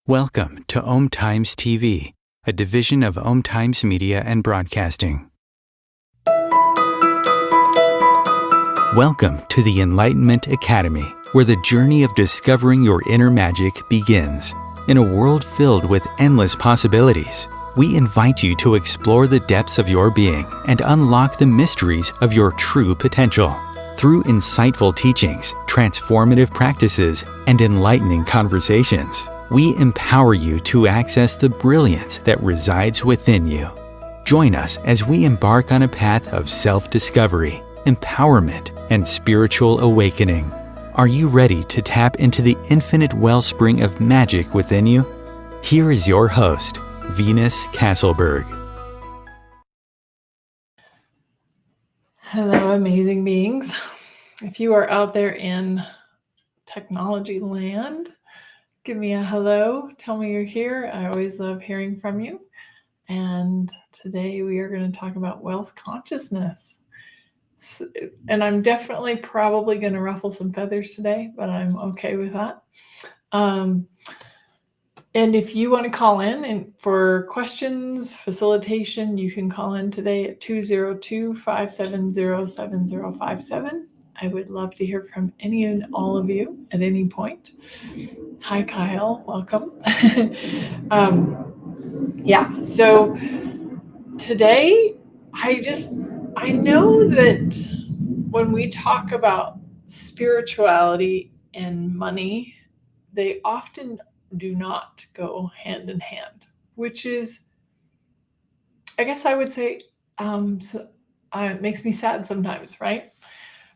Welcome to Om Times TV, a division of Om Times Media and Broadcasting. Welcome to the Enlightenment Academy, where the journey of discovering your inner magic begins. In a world filled with endless possibilities, we invite you to explore the depths of your being and unlock the mysteries of your true potential. Through insightful teachings, transformative practices, and enlightening conversations, we empower you to access the brilliance that resides within you. Join us as we embark on a path of self-discovery, empowerment, and spiritual awakening. Are you ready to tap into the infinite wellspring of magic within you? Here is your host, Venus Castleberg. Hello, amazing beings. If you are out there in technology land, give me a hello. Tell me you're here. I always love hearing from you. And today we are going to talk about wealth consciousness. And I'm definitely probably going to ruffle some feathers today, but I'm okay with that. And if you want to call in and for questions, facilitation, you can call in today at 202-570-7057. I would love to hear from any and all of you at any point. Hi, Kyle. Welcome. So today I know that when we talk about spirituality and money, they often do not go hand in hand, which is, I guess I would say, it makes me sad sometimes, right?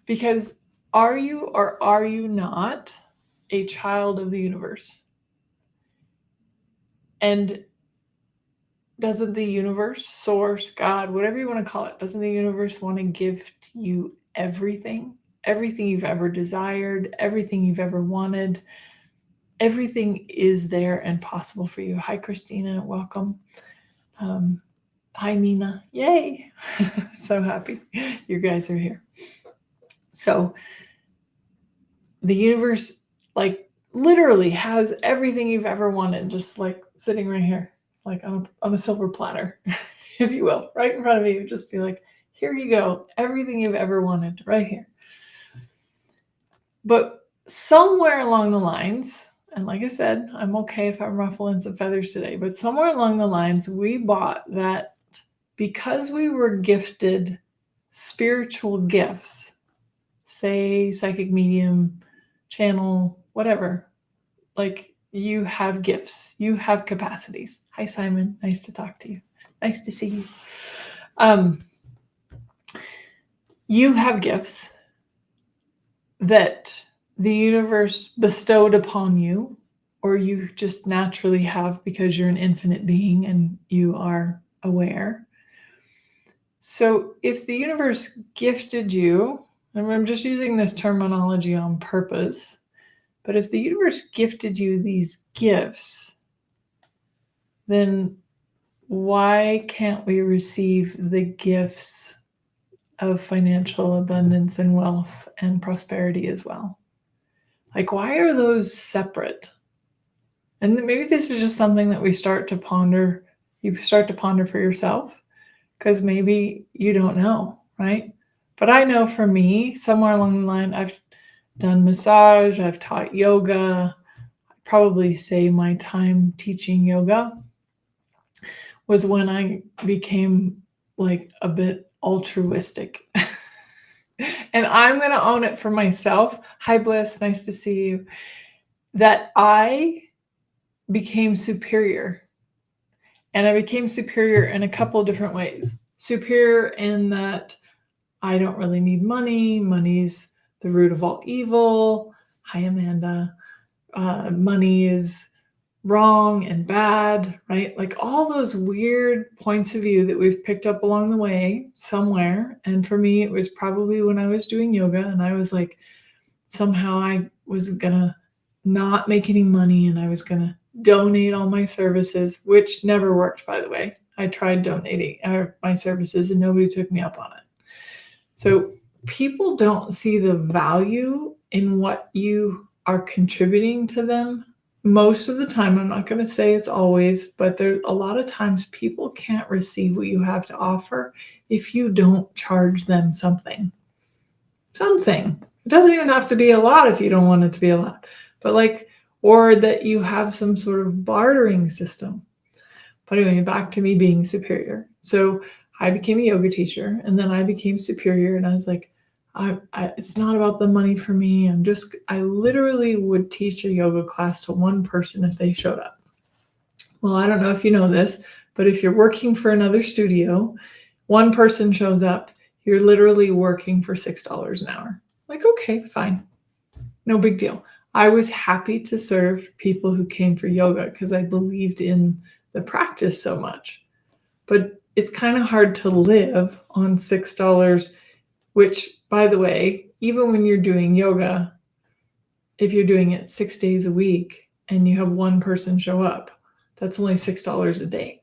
Because are you or are you not a child of the universe? And doesn't the universe, source, God, whatever you want to call it, doesn't the universe want to give you everything? Everything you've ever desired, everything you've ever wanted, everything is there and possible for you. Hi, Christina. Welcome. Hi, Nina. Yay. So happy you guys are here. So the universe, like, literally has everything you've ever wanted, just like sitting right here. like on a silver platter, if you will, right in front of you. Just be like, here you go, everything you've ever wanted right here. But somewhere along the lines, and like I said, I'm okay if I'm ruffling some feathers today, but somewhere along the lines, we bought that because we were gifted spiritual gifts, say psychic medium, channel, whatever, like you have gifts, you have capacities. Hi, Simon. Nice to talk to you. Nice to see you. You have gifts that the universe bestowed upon you, or you just naturally have because you're an infinite being and you are aware. So if the universe gifted you, and I'm just using this terminology on purpose, but if the universe gifted you these gifts, then why can't we receive the gifts of financial abundance and wealth and prosperity as well? Like, why are those separate? And maybe this is just something that we start to ponder. You start to ponder for yourself, because maybe you don't know, right? But I know for me, somewhere along the line, I've done massage, I've taught yoga. I'd probably say my time teaching yoga was when I became like a bit altruistic. And I'm going to own it for myself. Hi, Bliss. Nice to see you. That I became superior. And I became superior in a couple of different ways. Superior in that I don't really need money. Money's the root of all evil. Hi, Amanda. Money is wrong and bad, right? Like all those weird points of view that we've picked up along the way somewhere. And for me, it was probably when I was doing yoga and I was like, somehow I was gonna not make any money and I was gonna donate all my services, which never worked, by the way. I tried donating my services and nobody took me up on it. So people don't see the value in what you are contributing to them. Most of the time, I'm not going to say it's always, but there a lot of times people can't receive what you have to offer if you don't charge them something. Something. It doesn't even have to be a lot if you don't want it to be a lot, but like, or that you have some sort of bartering system. But anyway, back to me being superior. So I became a yoga teacher and then I became superior and I was like, it's not about the money for me. I literally would teach a yoga class to one person if they showed up. Well, I don't know if you know this, but if you're working for another studio, one person shows up, you're literally working for $6 an hour. Like, okay, fine. No big deal. I was happy to serve people who came for yoga because I believed in the practice so much. But it's kind of hard to live on $6, which, by the way, even when you're doing yoga, if you're doing it 6 days a week and you have one person show up, that's only $6 a day.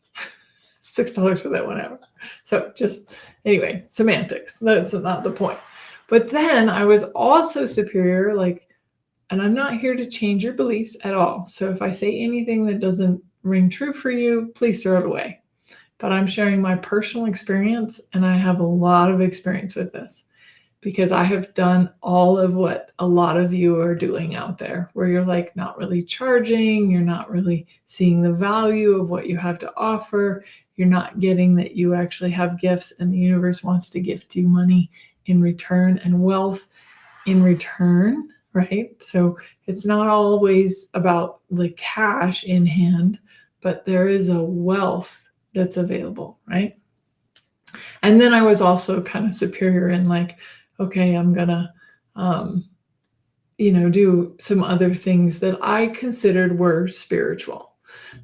$6 for that 1 hour. So just, anyway, semantics. That's not the point. But then I was also superior, like, and I'm not here to change your beliefs at all. So if I say anything that doesn't ring true for you, please throw it away. But I'm sharing my personal experience, and I have a lot of experience with this because I have done all of what a lot of you are doing out there, where you're like not really charging, you're not really seeing the value of what you have to offer, you're not getting that you actually have gifts and the universe wants to gift you money in return and wealth in return, right? So it's not always about the cash in hand, but there is a wealth that's available, right? And then I was also kind of superior in like, okay, I'm gonna, do some other things that I considered were spiritual.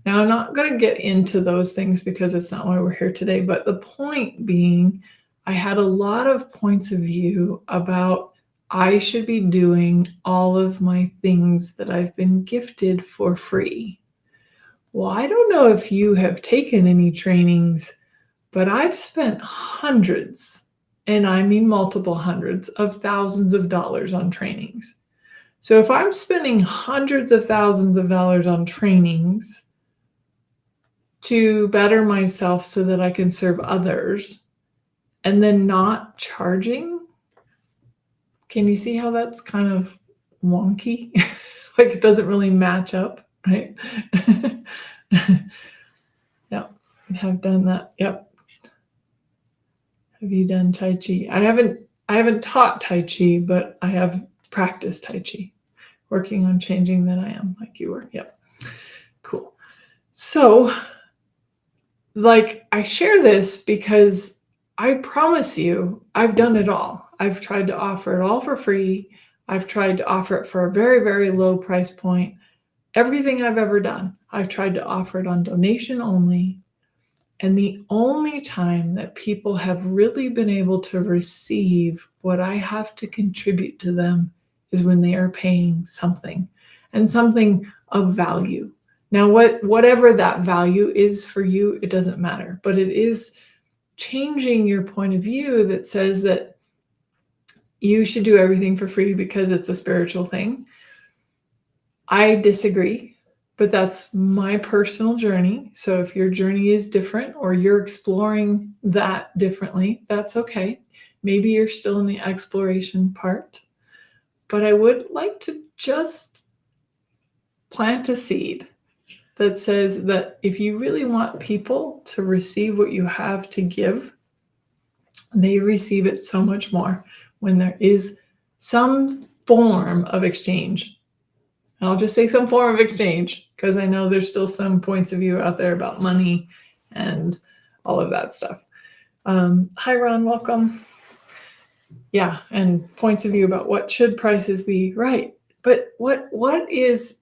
Now, I'm not going to get into those things because it's not why we're here today. But the point being, I had a lot of points of view about I should be doing all of my things that I've been gifted for free. Well, I don't know if you have taken any trainings, but I've spent hundreds, and I mean multiple hundreds of thousands of dollars on trainings. So if I'm spending hundreds of thousands of dollars on trainings to better myself so that I can serve others and then not charging. Can you see how that's kind of wonky? Like it doesn't really match up, right? Yeah, I have done that. Yep. Have you done Tai Chi? I haven't taught Tai Chi, but I have practiced Tai Chi, working on changing that I am like you were. Yep. Cool. So, like, I share this because I promise you, I've done it all. I've tried to offer it all for free. I've tried to offer it for a very, very low price point. Everything I've ever done, I've tried to offer it on donation only. And the only time that people have really been able to receive what I have to contribute to them is when they are paying something, and something of value. Now, whatever that value is for you, it doesn't matter, but it is changing your point of view that says that you should do everything for free because it's a spiritual thing. I disagree, but that's my personal journey. So if your journey is different or you're exploring that differently, that's okay. Maybe you're still in the exploration part, but I would like to just plant a seed that says that if you really want people to receive what you have to give, they receive it so much more when there is some form of exchange. And I'll just say some form of exchange because I know there's still some points of view out there about money and all of that stuff. Hi, Ron, welcome. Yeah, and points of view about what should prices be, right? But what is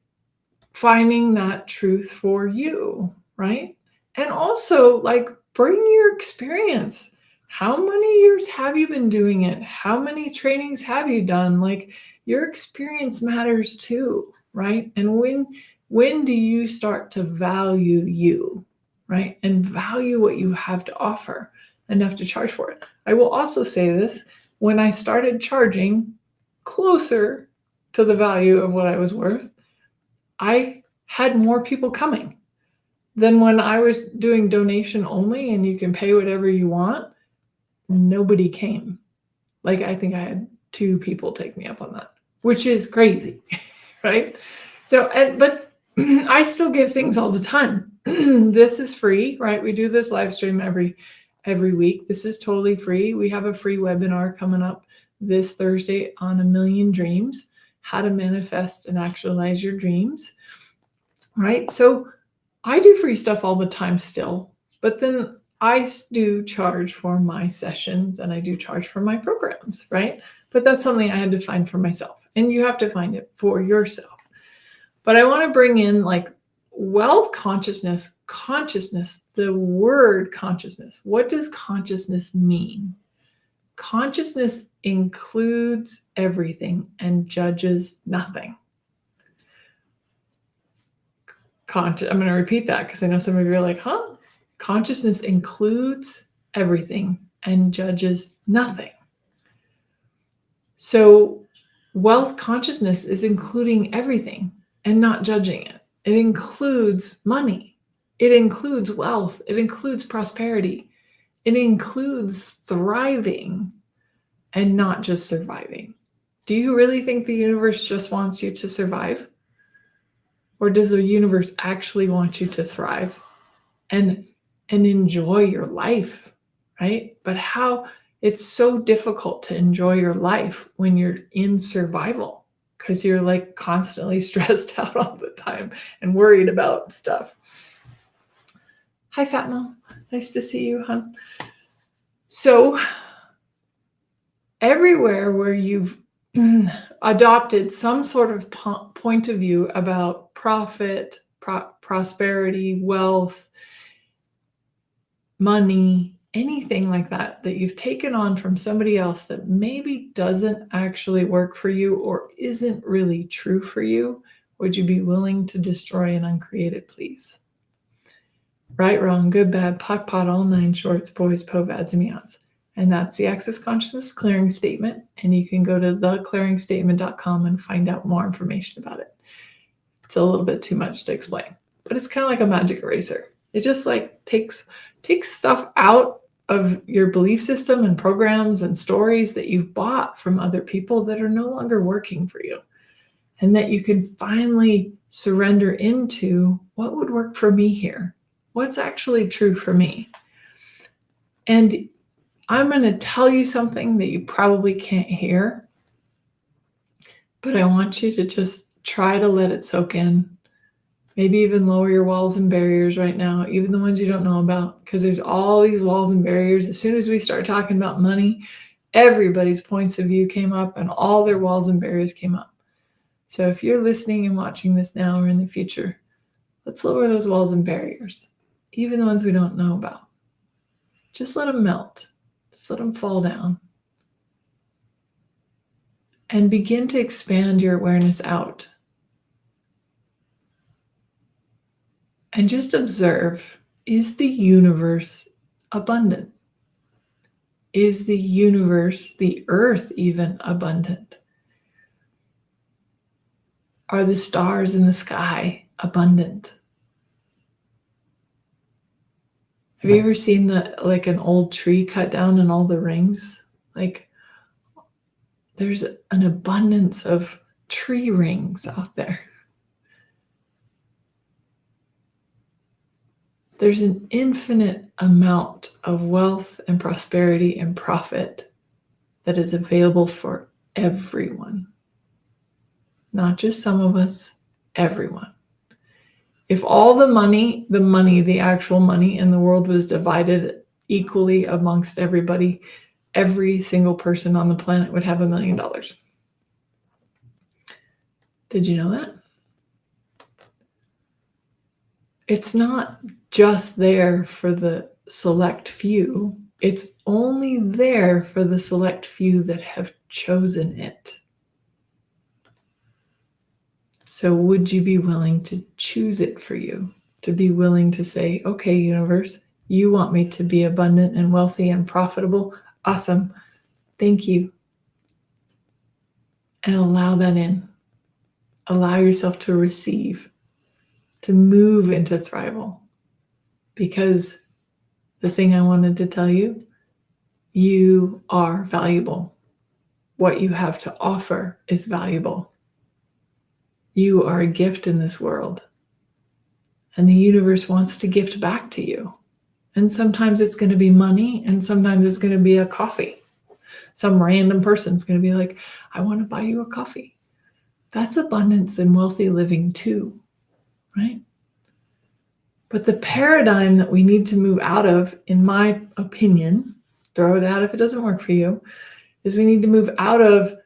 finding that truth for you, right? And also, like, bring your experience. How many years have you been doing it? How many trainings have you done? Like, your experience matters too, right? And when do you start to value you, right? And value what you have to offer enough to charge for it? I will also say this, when I started charging closer to the value of what I was worth, I had more people coming than when I was doing donation only and you can pay whatever you want. Nobody came. Like, I think I had 2 people take me up on that, which is crazy, right? So, but I still give things all the time. This is free, right? We do this live stream every week. This is totally free. We have a free webinar coming up this Thursday on 1,000,000 dreams, how to manifest and actualize your dreams, right? So I do free stuff all the time still, but then I do charge for my sessions and I do charge for my programs, right? But that's something I had to find for myself, and you have to find it for yourself. But I want to bring in, like, wealth consciousness, the word consciousness. What does consciousness mean? Consciousness includes everything and judges nothing. I'm going to repeat that because I know some of you are like, huh? Consciousness includes everything and judges nothing. So wealth consciousness is including everything and not judging it. It includes money. It includes wealth. It includes prosperity. It includes thriving and not just surviving. Do you really think the universe just wants you to survive? Or does the universe actually want you to thrive and enjoy your life, right? But how it's so difficult to enjoy your life when you're in survival because you're, like, constantly stressed out all the time and worried about stuff. Hi, Fatma. Nice to see you, hon. So everywhere where you've adopted some sort of point of view about profit, prosperity, wealth, money, anything like that you've taken on from somebody else that maybe doesn't actually work for you or isn't really true for you, would you be willing to destroy and uncreate it, please? Right, wrong, good, bad, POC, POD, all 9 shorts, boys, po, vads, and meows. And that's the Access Consciousness Clearing Statement. And you can go to theclearingstatement.com and find out more information about it. It's a little bit too much to explain, but it's kind of like a magic eraser. It just like takes stuff out of your belief system and programs and stories that you've bought from other people that are no longer working for you, and that you can finally surrender into what would work for me here. What's actually true for me? And I'm going to tell you something that you probably can't hear, but I want you to just try to let it soak in. Maybe even lower your walls and barriers right now, even the ones you don't know about, because there's all these walls and barriers. As soon as we start talking about money, everybody's points of view came up and all their walls and barriers came up. So if you're listening and watching this now or in the future, let's lower those walls and barriers, even the ones we don't know about. Just let them melt. Just let them fall down. And begin to expand your awareness out. And just observe, is the universe abundant? Is the universe, the earth even, abundant? Are the stars in the sky abundant? Have you ever seen an old tree cut down and all the rings? Like, there's an abundance of tree rings out there. There's an infinite amount of wealth and prosperity and profit that is available for everyone. Not just some of us, everyone. If all the actual money in the world was divided equally amongst everybody, every single person on the planet would have $1 million. Did you know that? It's not just there for the select few. It's only there for the select few that have chosen it. So would you be willing to choose it for you? To be willing to say, okay, universe, you want me to be abundant and wealthy and profitable? Awesome. Thank you. And allow that in. Allow yourself to receive, to move into thrival. Because the thing I wanted to tell you, you are valuable. What you have to offer is valuable. You are a gift in this world. And the universe wants to gift back to you. And sometimes it's going to be money, and sometimes it's going to be a coffee. Some random person's going to be like, I want to buy you a coffee. That's abundance and wealthy living too, right? But the paradigm that we need to move out of, in my opinion, throw it out if it doesn't work for you, is we need to move out of,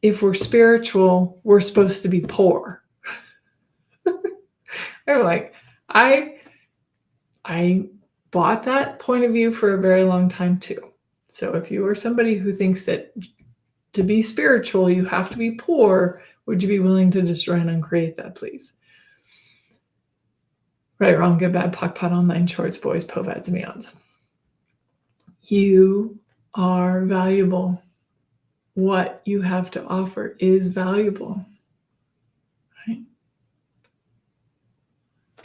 if we're spiritual, we're supposed to be poor. They're like, I bought that point of view for a very long time too. So if you are somebody who thinks that to be spiritual, you have to be poor, would you be willing to destroy and uncreate that, please? Right, wrong, good, bad, POC, POD, online, shorts, boys, povads, and beyonds. You are valuable. What you have to offer is valuable. Right?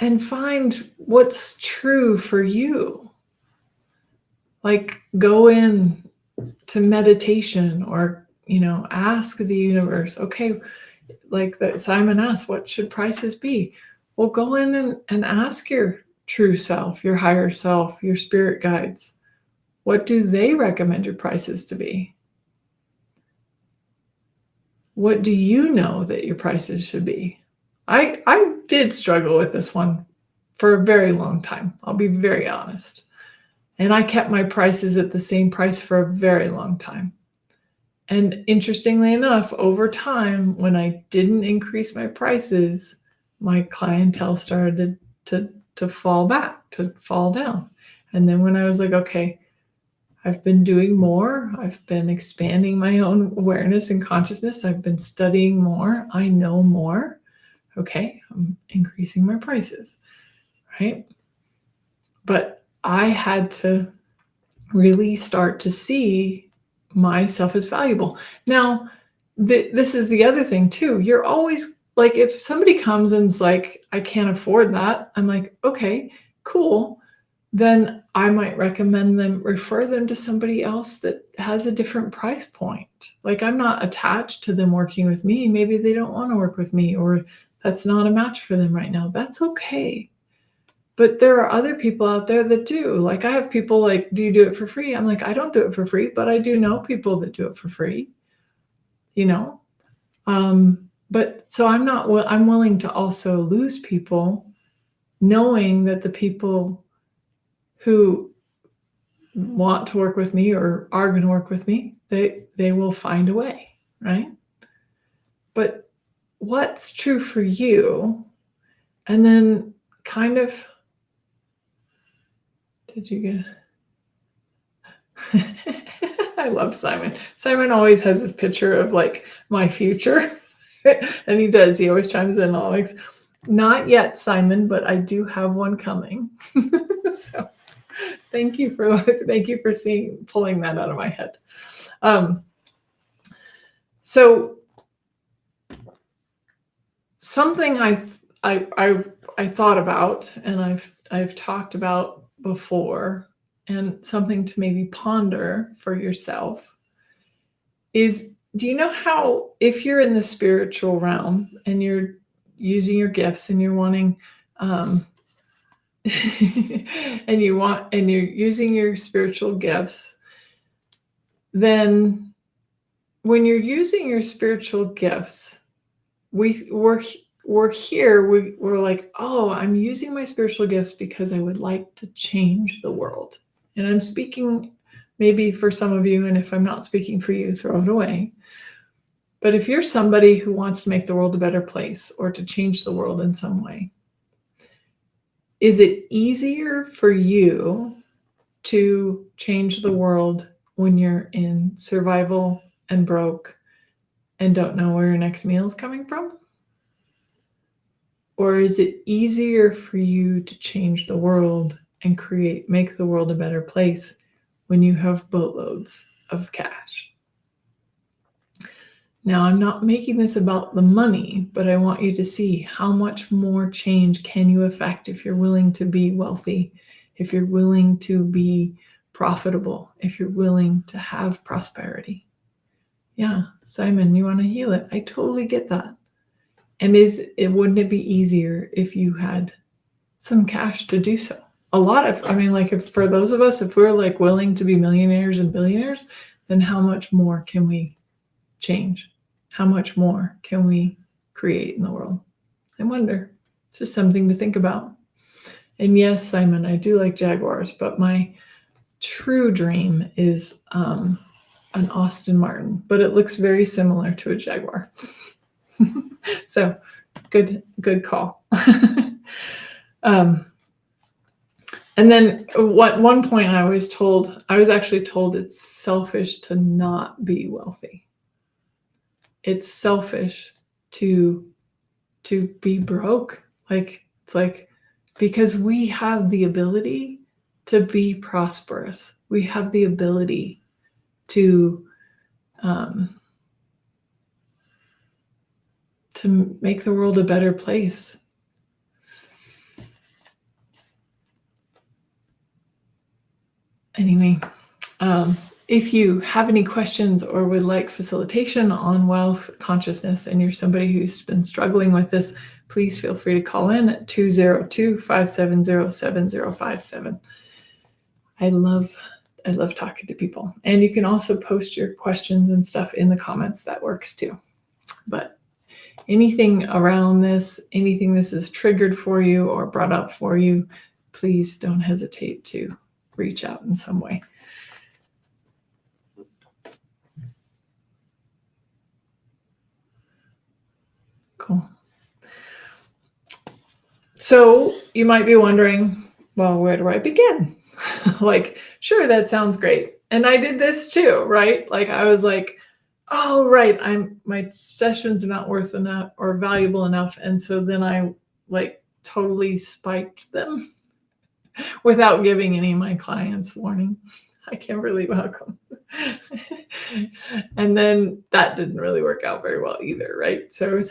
And find what's true for you. Like, go in to meditation, or, ask the universe, okay, like that Simon asked, what should prices be? Well, go in and ask your true self, your higher self, your spirit guides. What do they recommend your prices to be? What do you know that your prices should be? I did struggle with this one for a very long time. I'll be very honest. And I kept my prices at the same price for a very long time. And interestingly enough, over time, when I didn't increase my prices, my clientele started to fall back, to fall down. And then when I was like, okay, I've been doing more, I've been expanding my own awareness and consciousness, I've been studying more, I know more, okay, I'm increasing my prices, right? But I had to really start to see myself as valuable. Now, this is the other thing too. You're always like, if somebody comes and's like, I can't afford that, I'm like, okay, cool. Then I might refer them to somebody else that has a different price point. Like, I'm not attached to them working with me. Maybe they don't want to work with me, or that's not a match for them right now. That's okay. But there are other people out there that do. Like, I have people like, do you do it for free? I'm like, I don't do it for free, but I do know people that do it for free, you know? But so I'm willing to also lose people, knowing that the people who want to work with me or are going to work with me, they will find a way, right? But what's true for you? And then kind of, did you get I love Simon. Simon always has this picture of like my future. And he always chimes in always. Not yet, Simon, but I do have one coming. So thank you for pulling that out of my head. So something I thought about, and I've talked about before, and something to maybe ponder for yourself is, do you know how, if you're in the spiritual realm and you're using your gifts and you're wanting and you're using your spiritual gifts, then when you're using your spiritual gifts, we're here, we're like, oh, I'm using my spiritual gifts because I would like to change the world. And I'm speaking maybe for some of you, and if I'm not speaking for you, throw it away. But if you're somebody who wants to make the world a better place or to change the world in some way, is it easier for you to change the world when you're in survival and broke and don't know where your next meal is coming from? Or is it easier for you to change the world and make the world a better place when you have boatloads of cash? Now, I'm not making this about the money, but I want you to see how much more change can you affect if you're willing to be wealthy, if you're willing to be profitable, if you're willing to have prosperity. Yeah, Simon, you want to heal it. I totally get that. And wouldn't it be easier if you had some cash to do so? If for those of us, if we're like willing to be millionaires and billionaires, then how much more can we change? How much more can we create in the world? I wonder. It's just something to think about. And yes, Simon, I do like Jaguars, but my true dream is an Aston Martin, but it looks very similar to a Jaguar. So good call. And then one point I was actually told it's selfish to not be wealthy. It's selfish to be broke. It's like, because we have the ability to be prosperous. We have the ability to make the world a better place. Anyway, if you have any questions or would like facilitation on wealth consciousness and you're somebody who's been struggling with this, please feel free to call in at 202-570-7057. I love talking to people. And you can also post your questions and stuff in the comments. That works too. But anything around this, anything this is triggered for you or brought up for you, please don't hesitate to reach out in some way. Cool. So you might be wondering, well, where do I begin? Sure, that sounds great. And I did this too, right? I was like, oh, right, my sessions are not worth enough or valuable enough. And so then I totally spiked them without giving any of my clients warning. Hi, Kimberly, welcome. And then that didn't really work out very well either, right? So it's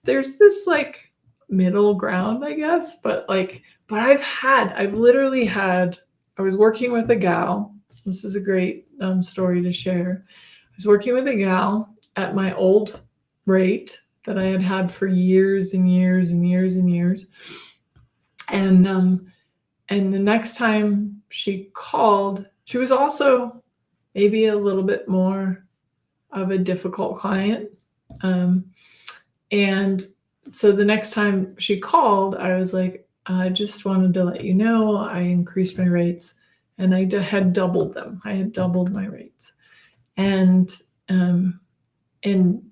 there's this middle ground, I guess, but But I've literally had, I was working with a gal. This is a great story to share. I was working with a gal at my old rate that I had for years and years and years and years. And the next time she called, she was also maybe a little bit more of a difficult client. And so the next time she called, I was like, I just wanted to let you know I increased my rates, and I had doubled them. I had doubled my rates. And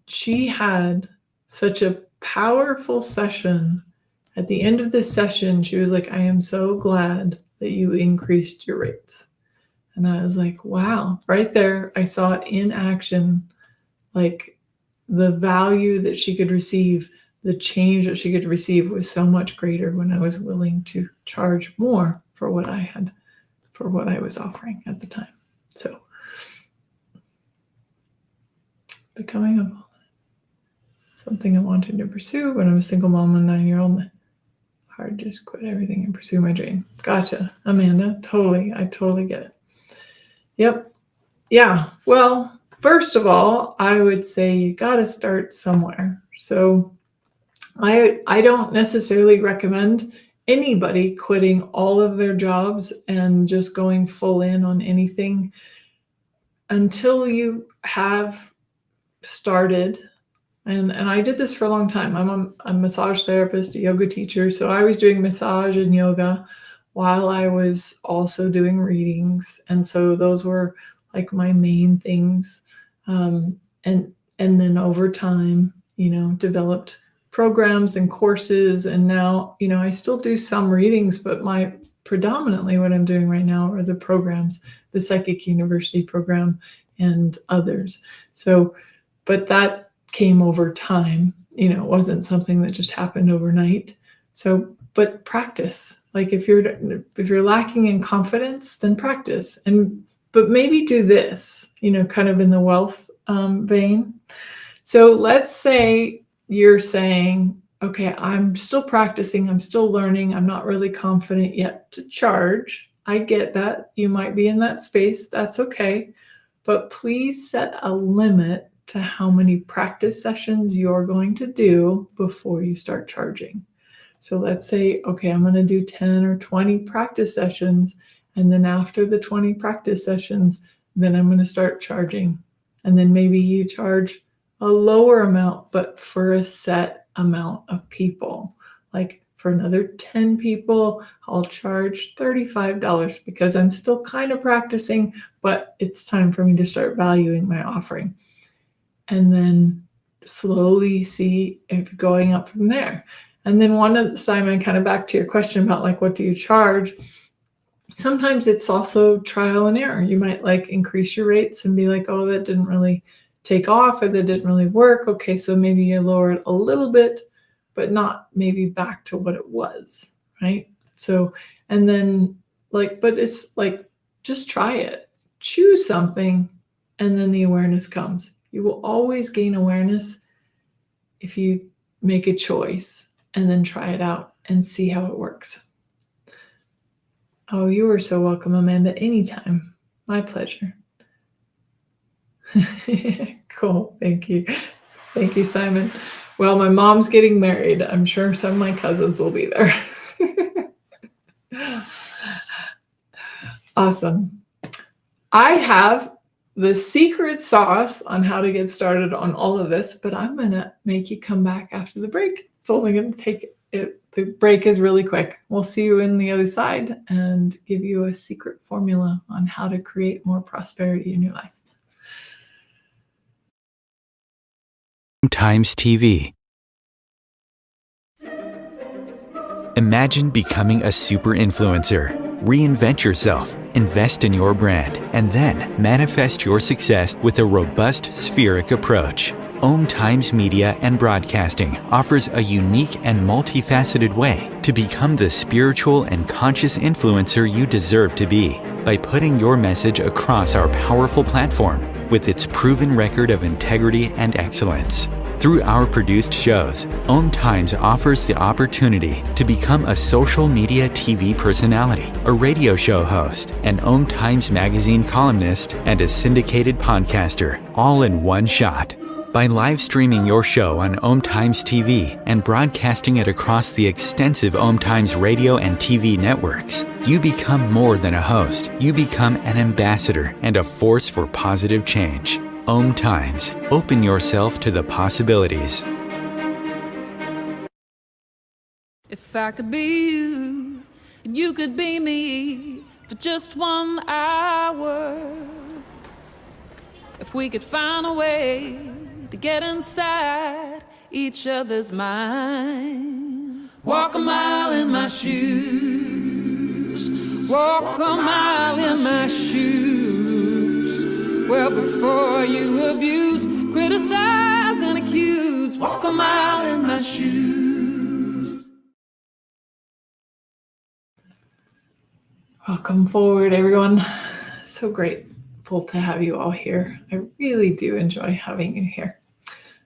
she had such a powerful session. At the end of this session, she was like, I am so glad that you increased your rates. And I was like, wow, right there, I saw it in action, like the value that she could receive, the change that she could receive was so much greater when I was willing to charge more for what I was offering at the time. So becoming a something I wanted to pursue when I was a single mom and 9-year-old. Hard to just quit everything and pursue my dream. Gotcha, Amanda. Totally. I totally get it. Yep. Yeah. Well, first of all, I would say you got to start somewhere. So I don't necessarily recommend anybody quitting all of their jobs and just going full in on anything until you have started. And I did this for a long time. I'm a massage therapist, a yoga teacher. So I was doing massage and yoga while I was also doing readings. And so those were like my main things. And then over time, developed programs and courses. And now, I still do some readings, but predominantly what I'm doing right now are the programs, the Psychic University program and others. So, but that came over time, it wasn't something that just happened overnight. So, but practice, like if you're lacking in confidence, then practice. But maybe do this, kind of in the wealth vein. So let's say you're saying, okay, I'm still practicing, I'm still learning, I'm not really confident yet to charge. I get that. You might be in that space. That's okay. But please set a limit to how many practice sessions you're going to do before you start charging. So let's say, okay, I'm going to do 10 or 20 practice sessions. And then after the 20 practice sessions, then I'm going to start charging. And then maybe you charge a lower amount, but for a set amount of people. Like for another 10 people, I'll charge $35 because I'm still kind of practicing, but it's time for me to start valuing my offering. And then slowly see if going up from there. And then one of the, Simon, kind of back to your question about like, what do you charge? Sometimes it's also trial and error. You might like increase your rates and be like, oh, that didn't really take off or that didn't really work. Okay, so maybe you lower it a little bit, but not maybe back to what it was, right? So, and then like, but it's like, just try it. Choose something, and then the awareness comes. You will always gain awareness if you make a choice and then try it out and see how it works. Oh, you are so welcome, Amanda. Anytime. My pleasure. Cool. Thank you. Thank you, Simon. Well, my mom's getting married. I'm sure some of my cousins will be there. Awesome. I have the secret sauce on how to get started on all of this, but I'm going to make you come back after the break. It's only going to take it. The break is really quick. We'll see you in the other side and give you a secret formula on how to create more prosperity in your life. Times TV. Imagine becoming a super influencer. Reinvent yourself, invest in your brand, and then manifest your success with a robust spheric approach. Times Media and Broadcasting offers a unique and multifaceted way to become the spiritual and conscious influencer you deserve to be by putting your message across our powerful platform with its proven record of integrity and excellence. Through our produced shows, Om Times offers the opportunity to become a social media TV personality, a radio show host, an Om Times magazine columnist, and a syndicated podcaster, all in one shot. By live streaming your show on Om Times TV and broadcasting it across the extensive Om Times radio and TV networks, you become more than a host. You become an ambassador and a force for positive change. Om Times. Open yourself to the possibilities. If I could be you, and you could be me for just 1 hour. If we could find a way to get inside each other's minds. Walk a mile in my shoes. Walk a mile in my shoes. Well, before you abuse, criticize, and accuse. Walk a mile in my shoes. Welcome forward, everyone. So grateful to have you all here. I really do enjoy having you here.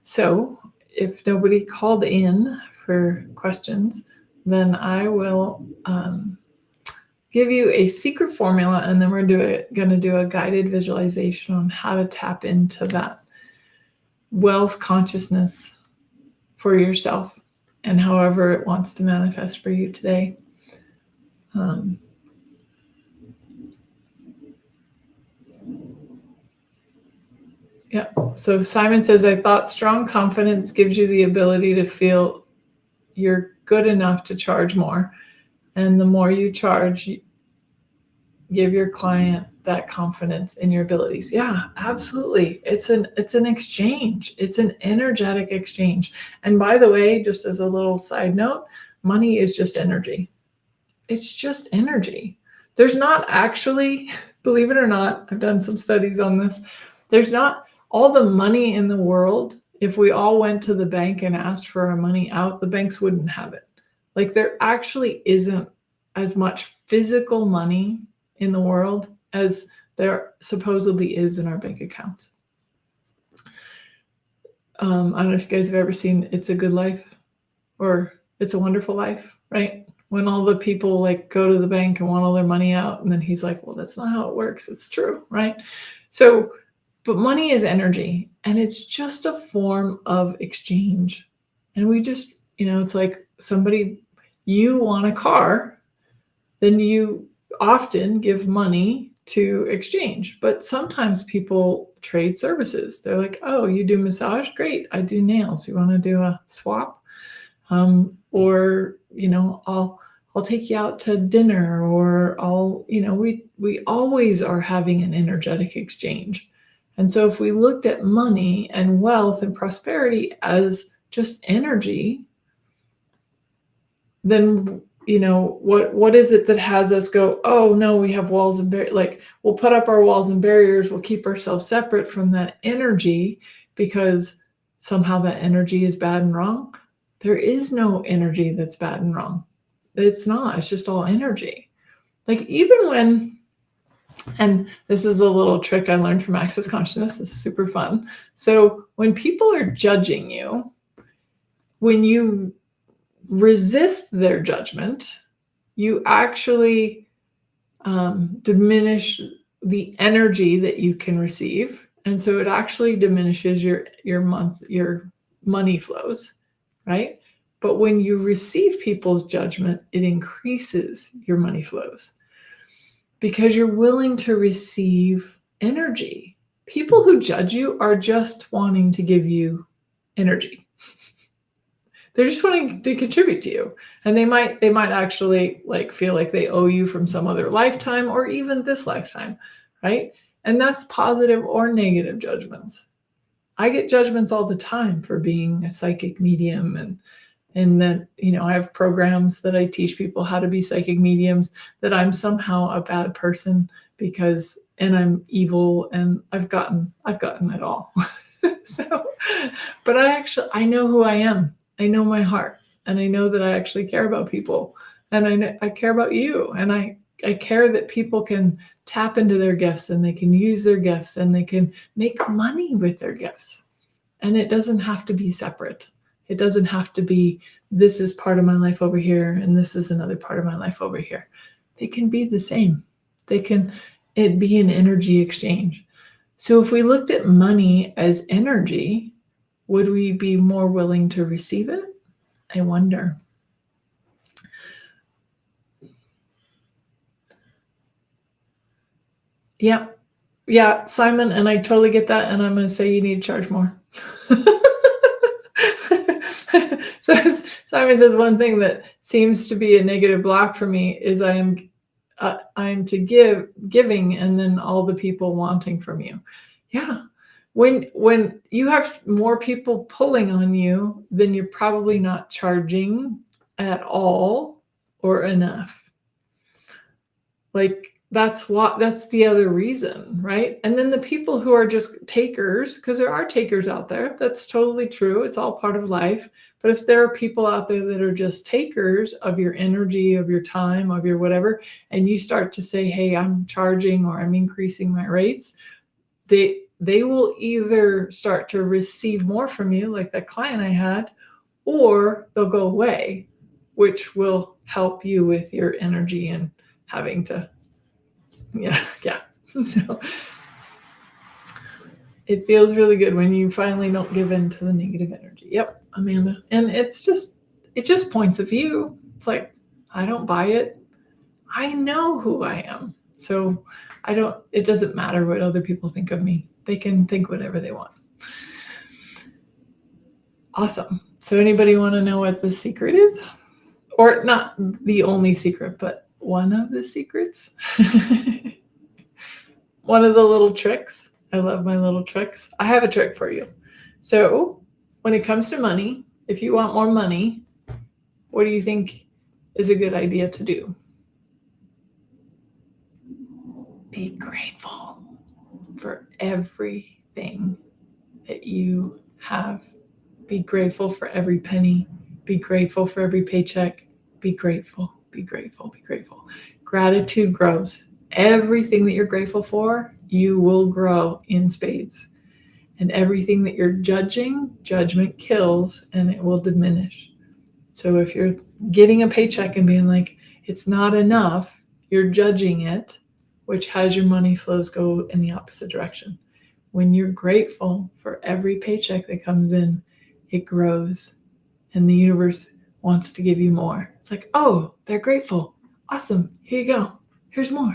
So if nobody called in for questions, then I will give you a secret formula, and then we're going to do a guided visualization on how to tap into that wealth consciousness for yourself and however it wants to manifest for you today. Yeah. So Simon says, I thought strong confidence gives you the ability to feel you're good enough to charge more. And the more you charge, give your client that confidence in your abilities. Yeah, absolutely. It's an exchange. It's an energetic exchange. And by the way, just as a little side note, money is just energy. It's just energy. There's not actually, believe it or not, I've done some studies on this. There's not all the money in the world. If we all went to the bank and asked for our money out, the banks wouldn't have it. Like, there actually isn't as much physical money in the world as there supposedly is in our bank accounts. I don't know if you guys have ever seen It's a Good Life or It's a Wonderful Life, right? When all the people like go to the bank and want all their money out, and then he's like, well, that's not how it works. It's true, right? So, but money is energy, and it's just a form of exchange. And we just, it's like you want a car, then you often give money to exchange. But sometimes people trade services. They're like, oh, you do massage? Great. I do nails. You want to do a swap? Or, I'll take you out to dinner, or we always are having an energetic exchange. And so if we looked at money and wealth and prosperity as just energy, then, what is it that has us go, oh no, we have walls and we'll put up our walls and barriers. We'll keep ourselves separate from that energy because somehow that energy is bad and wrong. There is no energy that's bad and wrong. It's not, it's just all energy. Like, even when, and this is a little trick I learned from Access Consciousness. It's super fun. So when people are judging you, when you resist their judgment, you actually diminish the energy that you can receive. And so it actually diminishes your money flows, right? But when you receive people's judgment, it increases your money flows, because you're willing to receive energy. People who judge you are just wanting to give you energy. They're just wanting to contribute to you. And they might actually feel like they owe you from some other lifetime or even this lifetime, right? And that's positive or negative judgments. I get judgments all the time for being a psychic medium, and that, I have programs that I teach people how to be psychic mediums, that I'm somehow a bad person and I'm evil, and I've gotten it all. But I know who I am. I know my heart, and I know that I actually care about people, and I care about you, and I care that people can tap into their gifts, and they can use their gifts, and they can make money with their gifts. And it doesn't have to be separate. It doesn't have to be, this is part of my life over here, and this is another part of my life over here. They can be the same. It be an energy exchange. So if we looked at money as energy, would we be more willing to receive it? I wonder. Yeah, Simon, and I totally get that, and I'm going to say you need to charge more. So Simon says one thing that seems to be a negative block for me is I am to giving, and then all the people wanting from you. Yeah, when you have more people pulling on you, then you're probably not charging at all or enough. Like that's the other reason, right? And then the people who are just takers, because there are takers out there, that's totally true. It's all part of life. But if there are people out there that are just takers of your energy, of your time, of your whatever, and you start to say, hey, I'm charging or I'm increasing my rates, they will either start to receive more from you, like that client I had, or they'll go away, which will help you with your energy and having to, yeah. So it feels really good when you finally don't give in to the negative energy. Yep, Amanda. And it just points of view. It's like, I don't buy it. I know who I am. So it doesn't matter what other people think of me. They can think whatever they want. Awesome. So anybody want to know what the secret is? Or not the only secret, but one of the secrets? One of the little tricks. I love my little tricks. I have a trick for you. So when it comes to money, if you want more money, what do you think is a good idea to do? Be grateful for everything that you have. Be grateful for every penny. Be grateful for every paycheck. Be grateful, be grateful, be grateful. Gratitude grows. Everything that you're grateful for, you will grow in spades. And everything that you're judging, judgment kills and it will diminish. So if you're getting a paycheck and being like, it's not enough, you're judging it, which has your money flows go in the opposite direction. When you're grateful for every paycheck that comes in, it grows and the universe wants to give you more. It's like, oh, they're grateful. Awesome. Here you go. Here's more.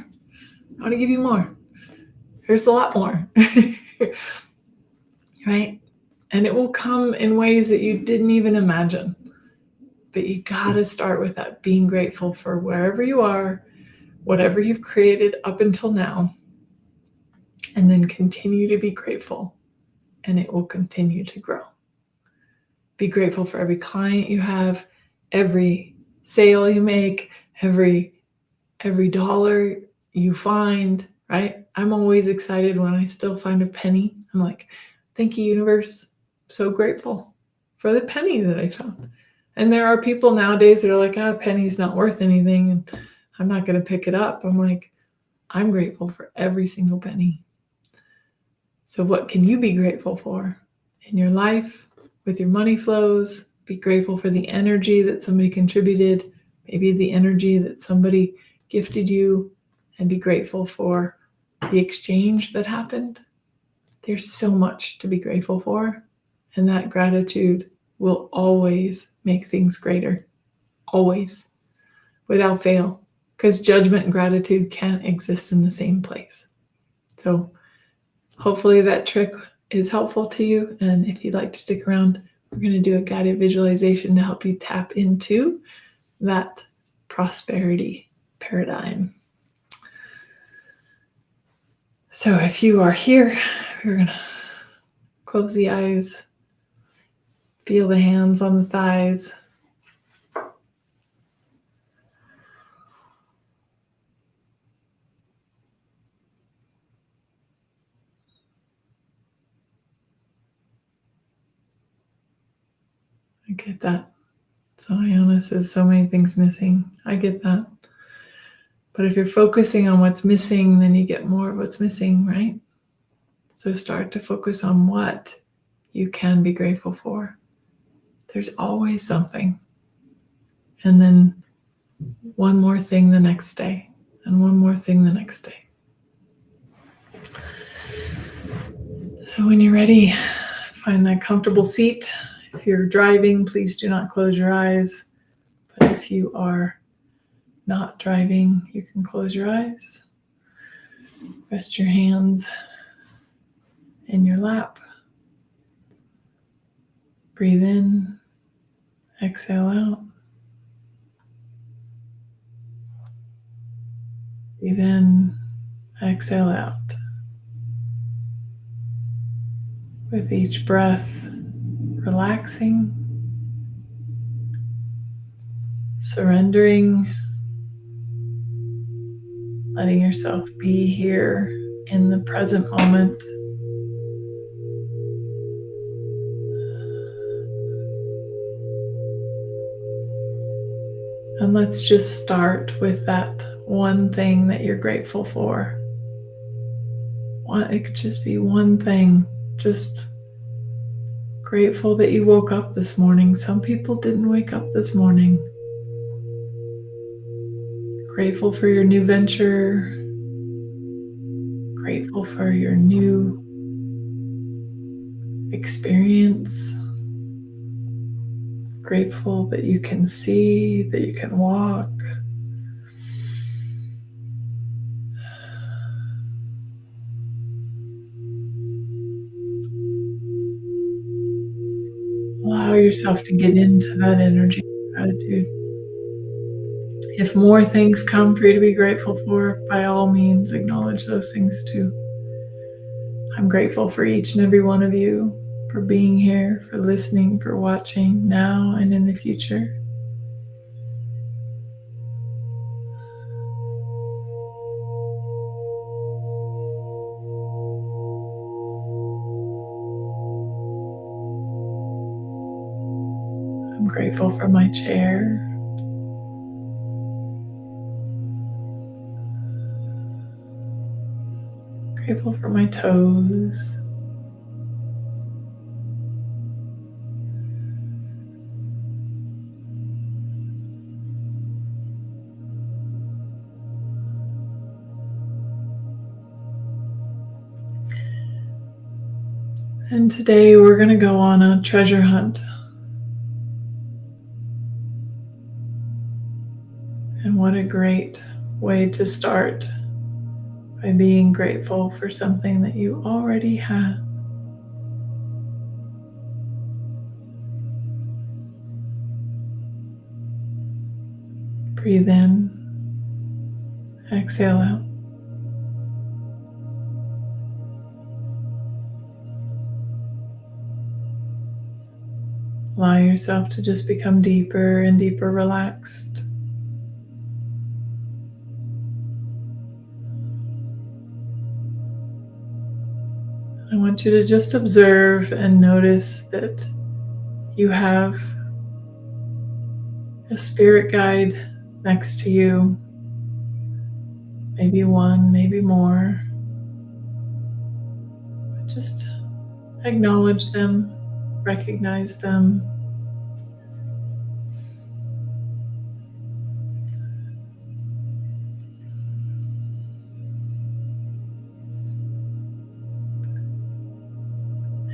I want to give you more. Here's a lot more. Right? And it will come in ways that you didn't even imagine. But you got to start with that, being grateful for wherever you are, whatever you've created up until now, and then continue to be grateful, and it will continue to grow. Be grateful for every client you have, every sale you make, every dollar you find, right? I'm always excited when I still find a penny. I'm like, thank you, universe. So grateful for the penny that I found. And there are people nowadays that are like, a penny's not worth anything, and I'm not going to pick it up. I'm like, I'm grateful for every single penny. So what can you be grateful for in your life, with your money flows? Be grateful for the energy that somebody contributed, maybe the energy that somebody gifted you, and be grateful for the exchange that happened. There's so much to be grateful for, and that gratitude will always make things greater, always, without fail, because judgment and gratitude can't exist in the same place. So hopefully that trick is helpful to you, and if you'd like to stick around, we're going to do a guided visualization to help you tap into that prosperity paradigm. So if you are here, we're going to close the eyes, feel the hands on the thighs. I get that. So Iona says so many things missing. I get that. But if you're focusing on what's missing, then you get more of what's missing, right? So start to focus on what you can be grateful for. There's always something. And then one more thing the next day, and one more thing the next day. So when you're ready, find that comfortable seat. If you're driving, please do not close your eyes. But if you are not driving, you can close your eyes. Rest your hands in your lap. Breathe in, exhale out. Breathe in, exhale out. With each breath, relaxing, surrendering, letting yourself be here in the present moment. And let's just start with that one thing that you're grateful for. It could just be one thing, just grateful that you woke up this morning. Some people didn't wake up this morning. Grateful for your new venture. Grateful for your new experience. Grateful that you can see, that you can walk. Allow yourself to get into that energy of gratitude. If more things come for you to be grateful for, by all means, acknowledge those things too. I'm grateful for each and every one of you, for being here, for listening, for watching now and in the future. I'm grateful for my chair. Grateful for my toes. And today we're going to go on a treasure hunt. And what a great way to start, by being grateful for something that you already have. Breathe in, exhale out. Allow yourself to just become deeper and deeper relaxed. I want you to just observe and notice that you have a spirit guide next to you. Maybe one, maybe more. But just acknowledge them, recognize them.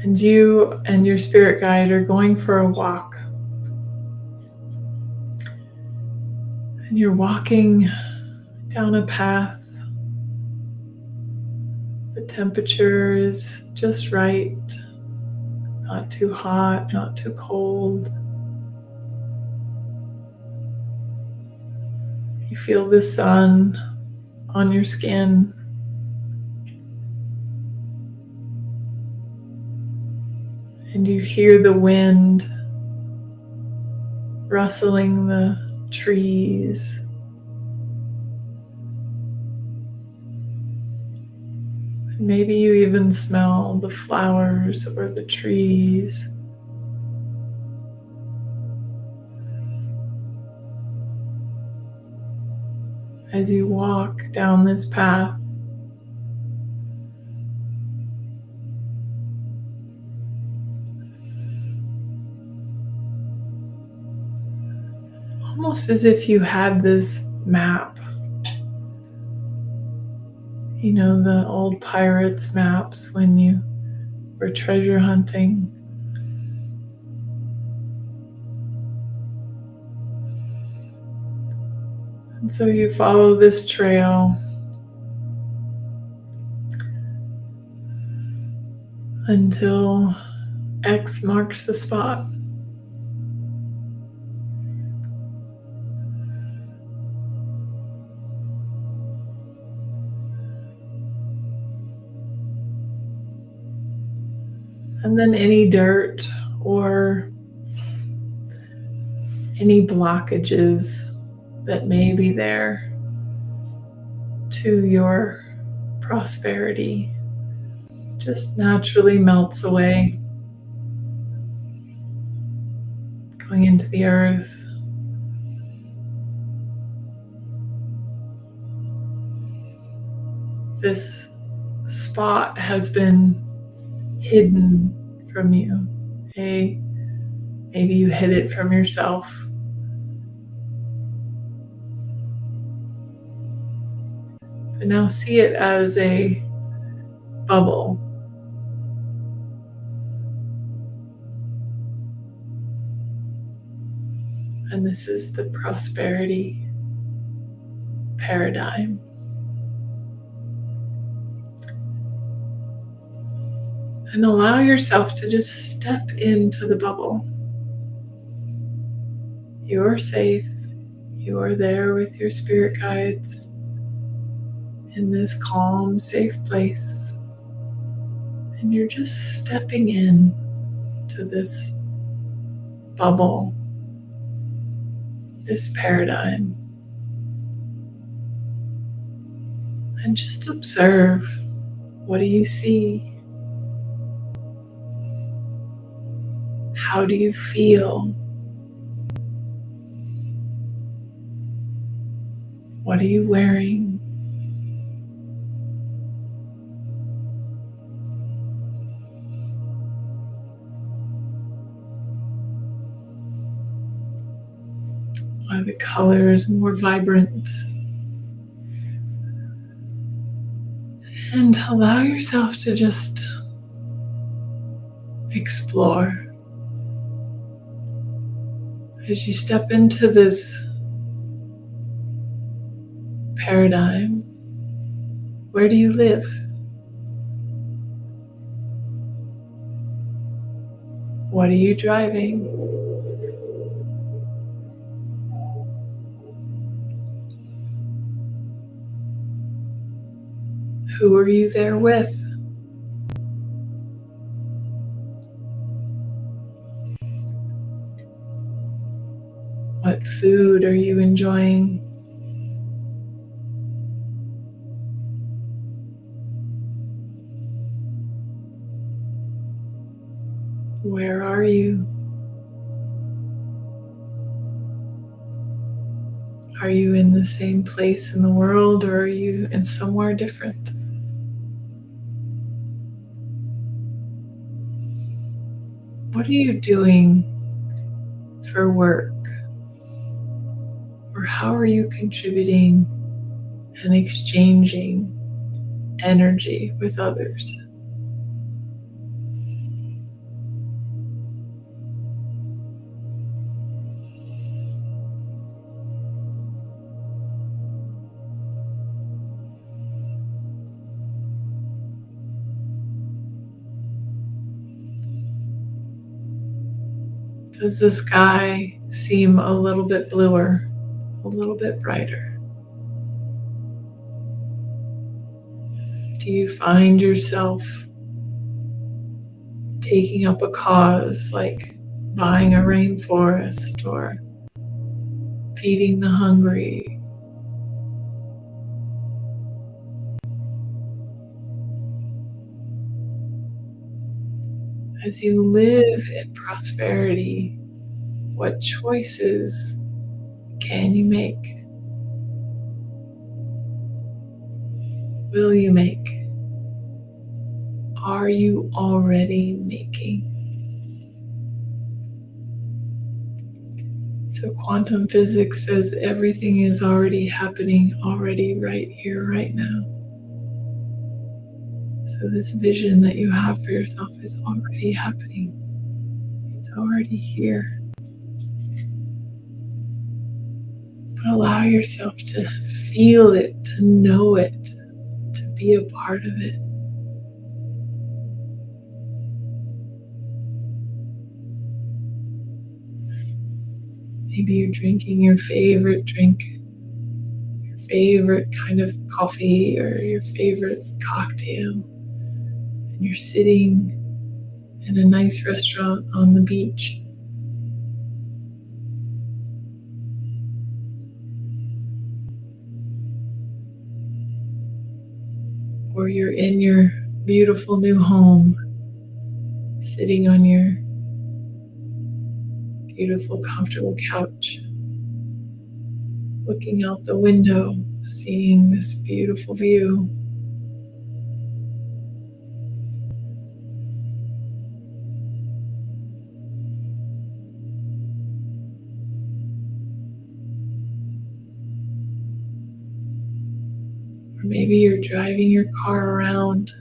And you and your spirit guide are going for a walk. And you're walking down a path. The temperature is just right. Not too hot, not too cold. You feel the sun on your skin. And you hear the wind rustling the trees. And maybe you even smell the flowers or the trees. As you walk down this path, almost as if you had this map. You know, the old pirates' maps when you were treasure hunting. And so you follow this trail until X marks the spot. And then any dirt or any blockages that may be there to your prosperity just naturally melts away, going into the earth. This spot has been hidden from you. Hey, maybe you hid it from yourself. But now see it as a bubble. And this is the prosperity paradigm. And allow yourself to just step into the bubble. You're safe. You are there with your spirit guides in this calm, safe place. And you're just stepping in to this bubble, this paradigm. And just observe, what do you see? How do you feel? What are you wearing? Are the colors more vibrant? And allow yourself to just explore. As you step into this paradigm, where do you live? What are you driving? Who are you there with? What food are you enjoying? Where are you? Are you in the same place in the world, or are you in somewhere different? What are you doing for work? Or how are you contributing and exchanging energy with others? Does the sky seem a little bit bluer, a little bit brighter? Do you find yourself taking up a cause like buying a rainforest or feeding the hungry? As you live in prosperity, what choices can you make? Will you make? Are you already making? So quantum physics says everything is already happening, already right here, right now. So this vision that you have for yourself is already happening. It's already here. But allow yourself to feel it, to know it, to be a part of it. Maybe you're drinking your favorite drink, your favorite kind of coffee, or your favorite cocktail, and you're sitting in a nice restaurant on the beach. Or you're in your beautiful new home, sitting on your beautiful, comfortable couch, looking out the window, seeing this beautiful view. Or maybe you're driving your car around,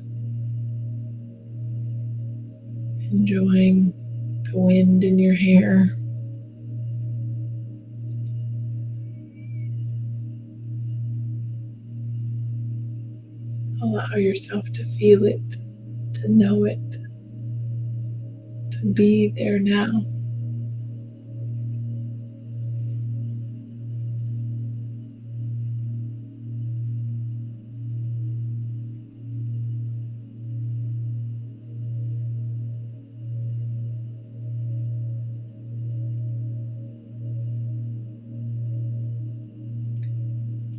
enjoying the wind in your hair. Allow yourself to feel it, to know it, to be there now.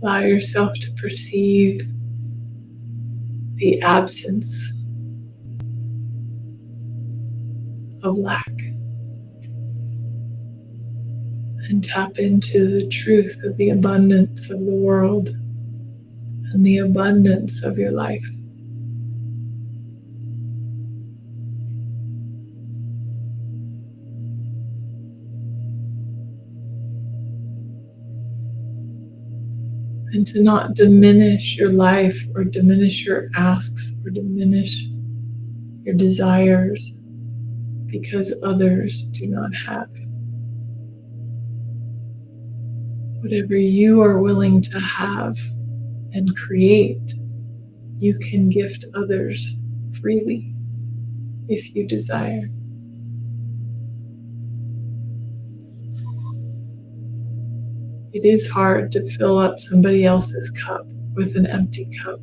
Allow yourself to perceive the absence of lack and tap into the truth of the abundance of the world and the abundance of your life. And to not diminish your life or diminish your asks or diminish your desires because others do not have. Whatever you are willing to have and create, you can gift others freely if you desire. It is hard to fill up somebody else's cup with an empty cup,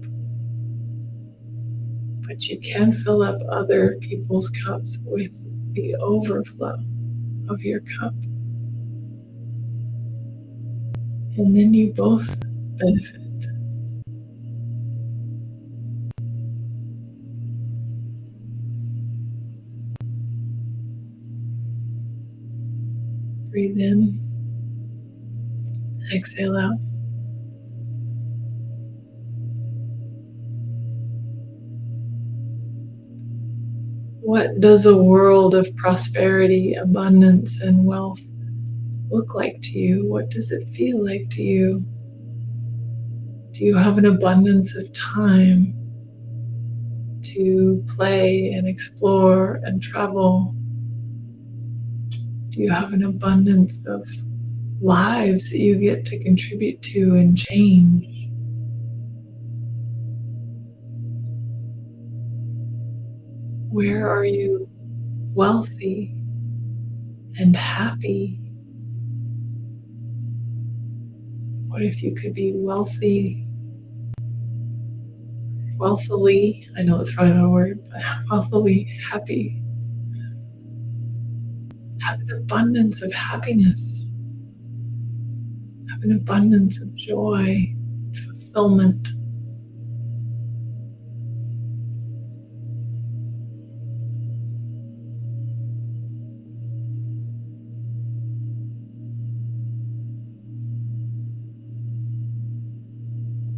but you can fill up other people's cups with the overflow of your cup. And then you both benefit. Breathe in, exhale out. What does a world of prosperity, abundance, and wealth look like to you? What does it feel like to you? Do you have an abundance of time to play and explore and travel? Do you have an abundance of lives that you get to contribute to and change? Where are you wealthy and happy? What if you could be wealthily, I know it's probably not a word, but wealthily happy? Have an abundance of happiness. Have an abundance of joy, fulfillment.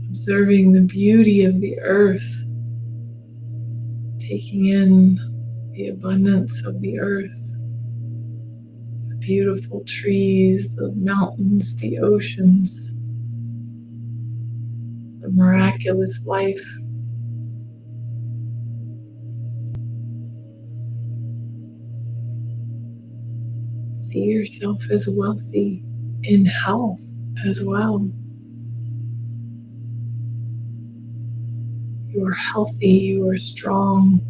Observing the beauty of the earth, taking in the abundance of the earth, the beautiful trees, the mountains, the oceans, the miraculous life. See yourself as wealthy in health as well. You are healthy, you are strong.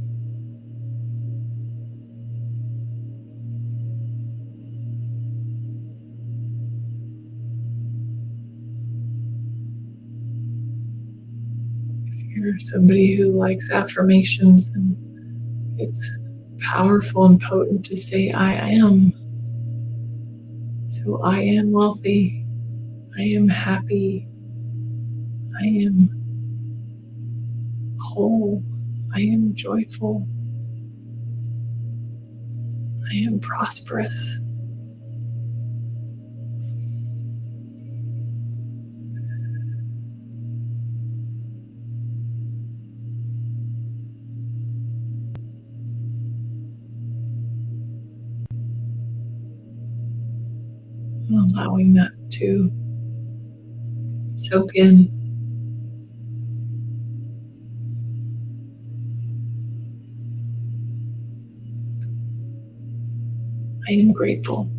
If you're somebody who likes affirmations, and it's powerful and potent to say, I am. So I am wealthy. I am happy. I am whole. I am joyful. I am prosperous. And allowing that to soak in. I am grateful.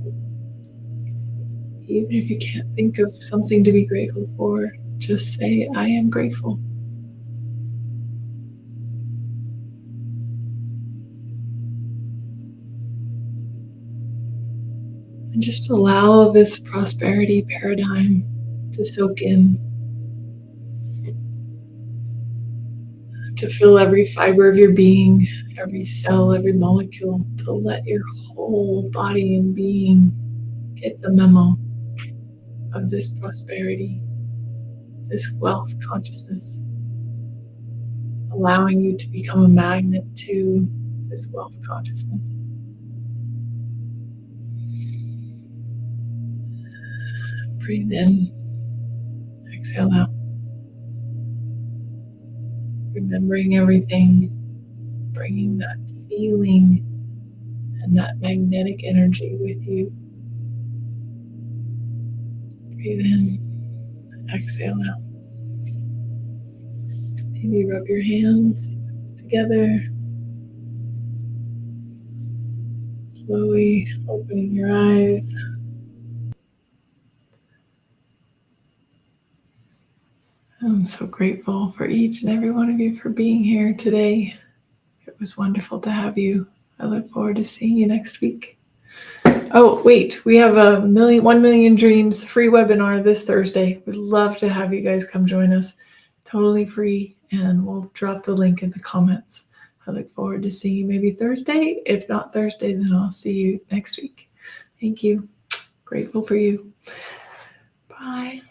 Even if you can't think of something to be grateful for, just say, I am grateful. And just allow this prosperity paradigm to soak in, to fill every fiber of your being, every cell, every molecule, to let your whole body and being get the memo of this prosperity, this wealth consciousness, allowing you to become a magnet to this wealth consciousness. Breathe in, exhale out. Remembering everything, bringing that feeling and that magnetic energy with you. Breathe in, exhale out. Maybe rub your hands together. Slowly opening your eyes. I'm so grateful for each and every one of you for being here today. It was wonderful to have you. I look forward to seeing you next week. Oh, wait, we have a 1 Million Dreams free webinar this Thursday. We'd love to have you guys come join us. Totally free, and we'll drop the link in the comments. I look forward to seeing you maybe Thursday. If not Thursday, then I'll see you next week. Thank you. Grateful for you. Bye.